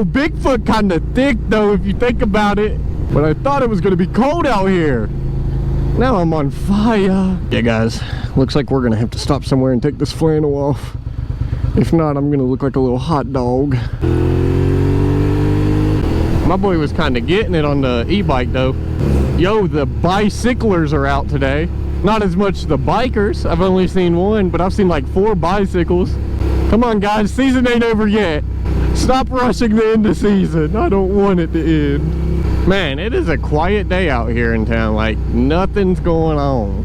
know, Bigfoot kind of thick though if you think about it. But I thought it was gonna be cold out here. Now I'm on fire. Yeah guys, looks like we're gonna have to stop somewhere and take this flannel off. If not, I'm gonna look like a little hot dog. My boy was kind of getting it on the e-bike though. Yo, the bicyclers are out today. Not as much the bikers. I've only seen one, but I've seen like 4 bicycles. Come on guys, season ain't over yet. Stop rushing the end of season. I don't want it to end. Man, it is a quiet day out here in town. Like, nothing's going on.